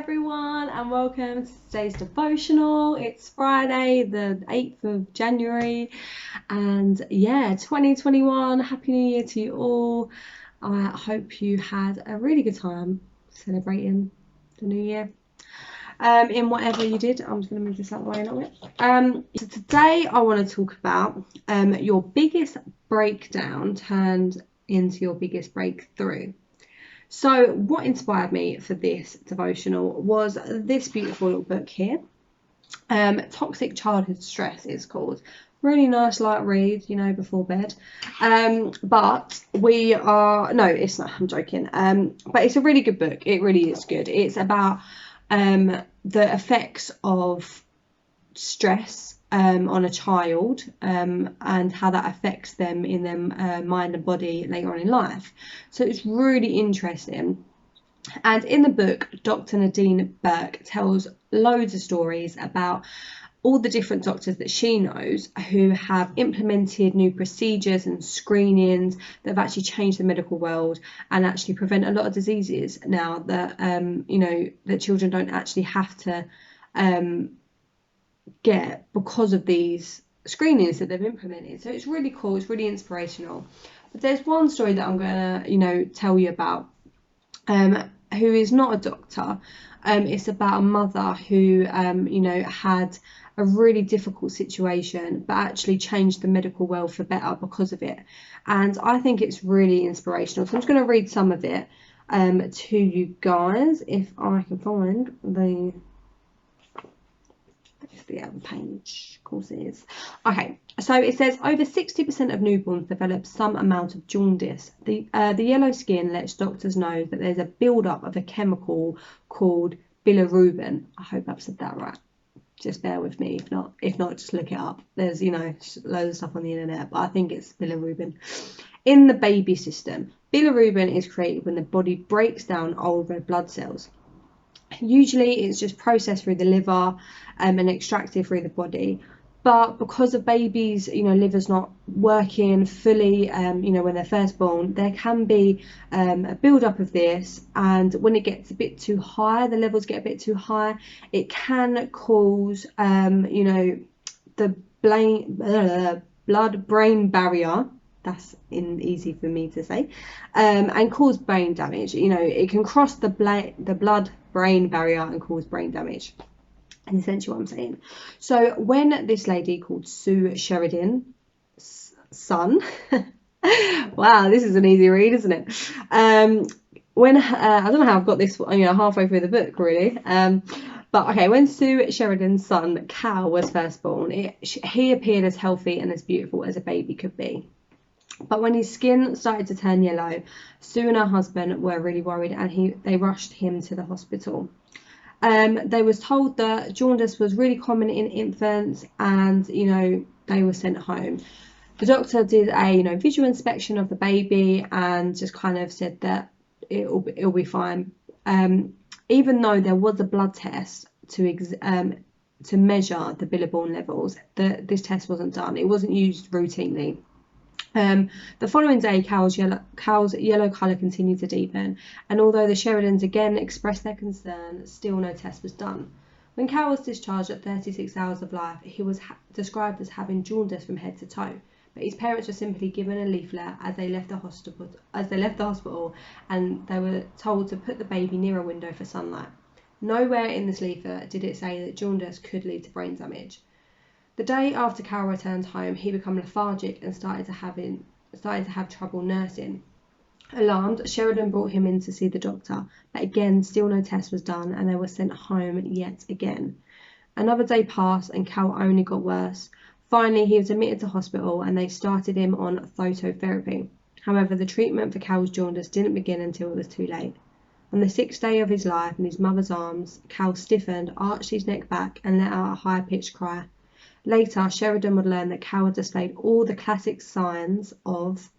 everyone, and welcome to today's devotional. It's Friday the 8th of January, and 2021. Happy New Year to you all. I hope you had a really good time celebrating the new year. In whatever you did. I'm just going to move this out of the way a little bit. So today I want to talk about your biggest breakdown turned into your biggest breakthrough. So what inspired me for this devotional was this beautiful little book here. Toxic Childhood Stress it's called. Really nice light read, before bed. But it's not, I'm joking. But it's a really good book. It really is good. It's about the effects of stress on a child and how that affects them in their mind and body later on in life. So it's really interesting. And in the book, Dr. Nadine Burke tells loads of stories about all the different doctors that she knows who have implemented new procedures and screenings that have actually changed the medical world and actually prevent a lot of diseases now that that children don't actually have to get because of these screenings that they've implemented. So it's really cool, it's really inspirational. But there's one story that I'm gonna tell you about who is not a doctor. It's about a mother who had a really difficult situation but actually changed the medical world for better because of it, and I think it's really inspirational. So I'm just going to read some of it to you guys if I can find the other page. Of course it is. Okay, so it says over 60% of newborns develop some amount of jaundice. The yellow skin lets doctors know that there's a build-up of a chemical called bilirubin. I hope I've said that right. Just bear with me. If not, just look it up. There's loads of stuff on the internet, but I think it's bilirubin. In the baby system, bilirubin is created when the body breaks down old red blood cells. Usually it's just processed through the liver and extracted through the body, but because of babies liver's not working fully when they're first born, there can be a build-up of this, and when it gets a bit too high, the levels get a bit too high, it can cause the blood-brain barrier, that's easy for me to say, and cause brain damage. It can cross the blood-brain barrier and cause brain damage, and essentially what I'm saying. So when this lady called Sue Sheridan's son wow, this is an easy read, isn't it? When I don't know how I've got this halfway through the book really, but okay, when Sue Sheridan's son Cal was first born, he appeared as healthy and as beautiful as a baby could be. But when his skin started to turn yellow, Sue and her husband were really worried, and they rushed him to the hospital. They was told that jaundice was really common in infants, and they were sent home. The doctor did a visual inspection of the baby and just kind of said that it'll be fine. Even though there was a blood test to measure the bilirubin levels, this test wasn't done. It wasn't used routinely. The following day, Cal's yellow colour continued to deepen, and although the Sheridans again expressed their concern, still no test was done. When Cal was discharged at 36 hours of life, he was described as having jaundice from head to toe, but his parents were simply given a leaflet as they left the hospital, and they were told to put the baby near a window for sunlight. Nowhere in this leaflet did it say that jaundice could lead to brain damage. The day after Cal returned home, he became lethargic and started to have trouble nursing. Alarmed, Sheridan brought him in to see the doctor, but again, still no test was done, and they were sent home yet again. Another day passed, and Cal only got worse. Finally, he was admitted to hospital, and they started him on phototherapy. However, the treatment for Cal's jaundice didn't begin until it was too late. On the 6th day of his life in his mother's arms, Cal stiffened, arched his neck back, and let out a high-pitched cry. Later, Sheridan would learn that Cal had displayed all the classic signs of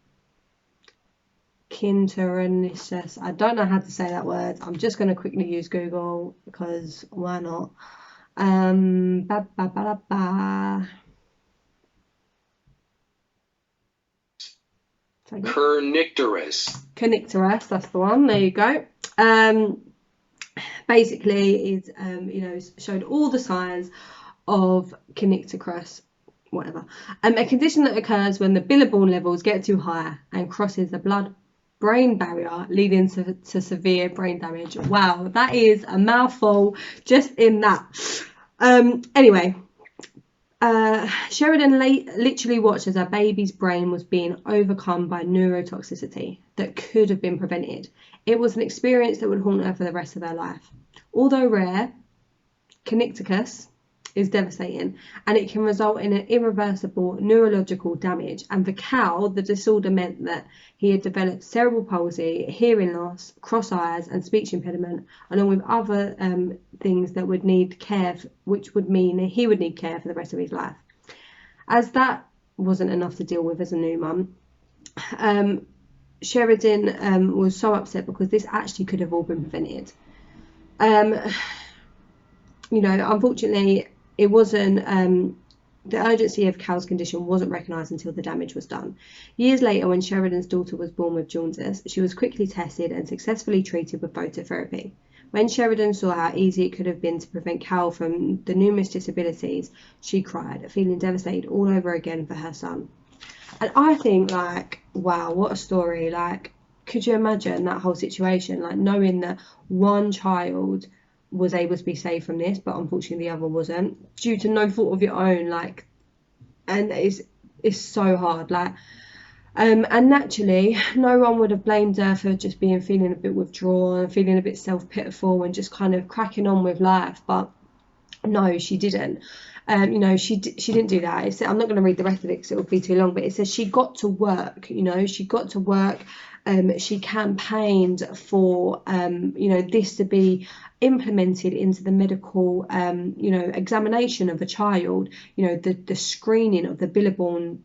kintorinitis. I don't know how to say that word. I'm just going to quickly use Google because why not? Kernicterus. Kernicterus, that's the one. There you go. Basically, it showed all the signs of kernicterus, whatever, a condition that occurs when the bilirubin levels get too high and crosses the blood-brain barrier, leading to severe brain damage. Wow, that is a mouthful just in that. Anyway, Sheridan literally watched as her baby's brain was being overcome by neurotoxicity that could have been prevented. It was an experience that would haunt her for the rest of her life. Although rare, kernicterus is devastating, and it can result in an irreversible neurological damage. And for Cal, the disorder meant that he had developed cerebral palsy, hearing loss, cross eyes, and speech impediment, along with other things that would need care, which would mean he would need care for the rest of his life. As that wasn't enough to deal with as a new mum, Sheridan was so upset because this actually could have all been prevented. Unfortunately, it wasn't, the urgency of Cal's condition wasn't recognised until the damage was done. Years later, when Sheridan's daughter was born with jaundice, she was quickly tested and successfully treated with phototherapy. When Sheridan saw how easy it could have been to prevent Cal from the numerous disabilities, she cried, feeling devastated all over again for her son. And I think, wow, what a story. Could you imagine that whole situation? Knowing that one child was able to be saved from this, but unfortunately the other wasn't, due to no fault of your own. And it's so hard. And naturally, no one would have blamed her for just feeling a bit withdrawn, feeling a bit self-pitiful, and just kind of cracking on with life. But no, she didn't. She didn't do that. I'm not going to read the rest of it because it would be too long, but it says she got to work. She got to work. She campaigned for this to be implemented into the medical examination of a child. The screening of the bilirubin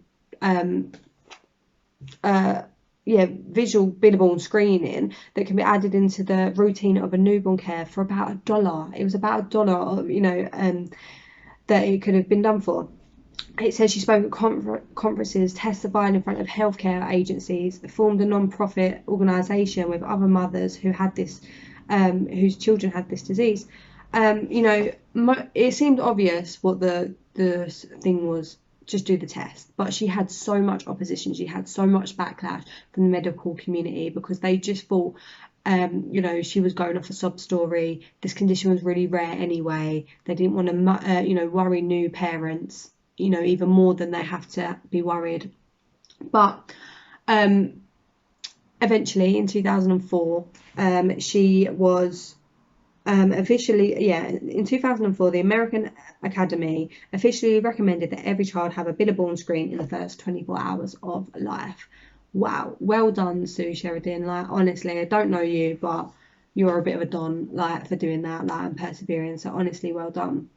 visual bilirubin screening that can be added into the routine of a newborn care for about $1. It was about $1, that it could have been done for. It says she spoke at conferences, testified in front of healthcare agencies, formed a non-profit organisation with other mothers who had this, whose children had this disease. It seemed obvious what the thing was. Just do the test, but she had so much opposition, she had so much backlash from the medical community because they just thought she was going off a sob story. This condition was really rare anyway. They didn't want to worry new parents even more than they have to be worried. But eventually in 2004 she was in 2004, the American Academy officially recommended that every child have a bilirubin screen in the first 24 hours of life. Wow, well done, Sue Sheridan. Honestly, I don't know you, but you're a bit of a don, for doing that, and persevering. So honestly, well done.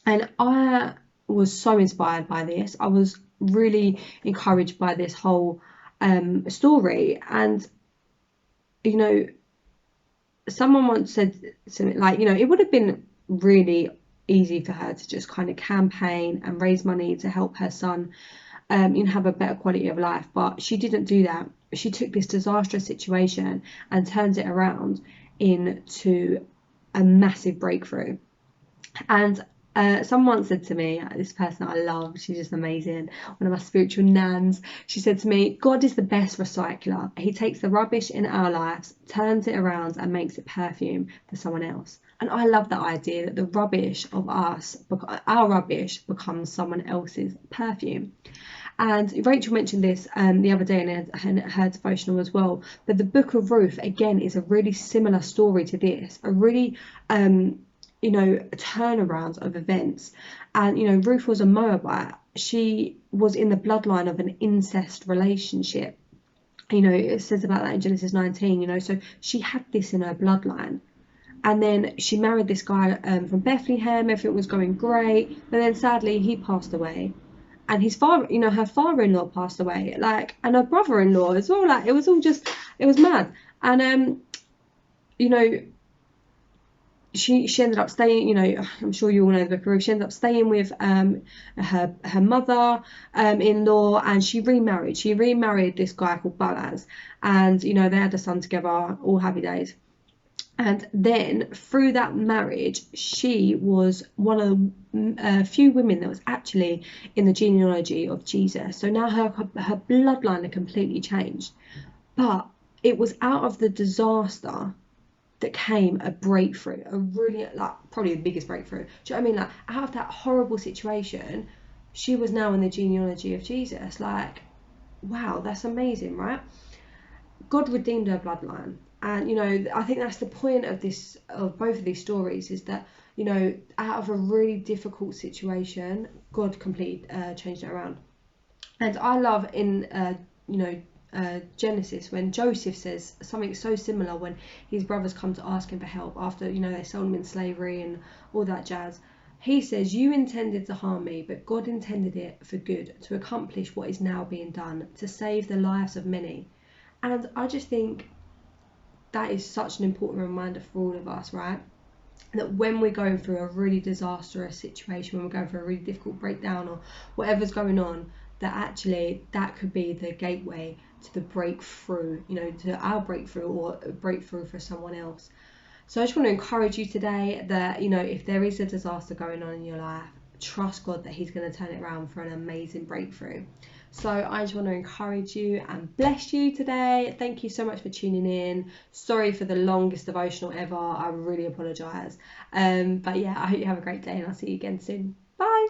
And I was so inspired by this. I was really encouraged by this whole story. And someone once said something it would have been really easy for her to just kind of campaign and raise money to help her son have a better quality of life, but she didn't do that. She took this disastrous situation and turned it around into a massive breakthrough. And someone said to me, this person I love, she's just amazing, one of my spiritual nans, she said to me, God is the best recycler. He takes the rubbish in our lives, turns it around and makes it perfume for someone else. And I love that idea that the rubbish of us, our rubbish, becomes someone else's perfume. And Rachel mentioned this the other day in her devotional as well, but the book of Ruth again is a really similar story to this, a really a turnaround of events. And Ruth was a Moabite. She was in the bloodline of an incest relationship. It says about that in Genesis 19. So she had this in her bloodline. And then she married this guy from Bethlehem. Everything was going great, but then sadly he passed away. And his father, her father-in-law passed away, and her brother-in-law as well. It was all just, it was mad. And she ended up staying, I'm sure you all know the book of Ruth. She ended up staying with her mother-in-law, and she remarried. She remarried this guy called Boaz, and they had a son together, all happy days. And then through that marriage, she was one of a few women that was actually in the genealogy of Jesus. So now her bloodline had completely changed. But it was out of the disaster that came a breakthrough, a really, like, probably the biggest breakthrough. Do you know what I mean? Like, out of that horrible situation, she was now in the genealogy of Jesus. Like, wow, that's amazing, right? God redeemed her bloodline. And, you know, I think that's the point of this, of both of these stories, is that, you know, out of a really difficult situation, God completely changed it around. And I love in, you know, Genesis, when Joseph says something so similar when his brothers come to ask him for help after, you know, they sold him in slavery and all that jazz. He says, "You intended to harm me, but God intended it for good, to accomplish what is now being done, to save the lives of many." And I just think that is such an important reminder for all of us, right? That when we're going through a really disastrous situation, when we're going through a really difficult breakdown or whatever's going on, that actually that could be the gateway to the breakthrough, you know, to our breakthrough or a breakthrough for someone else. So I just want to encourage you today that, you know, if there is a disaster going on in your life, trust God that He's going to turn it around for an amazing breakthrough. So I just want to encourage you and bless you today. Thank you so much for tuning in. Sorry for the longest devotional ever. I really apologise. But yeah, I hope you have a great day and I'll see you again soon. Bye.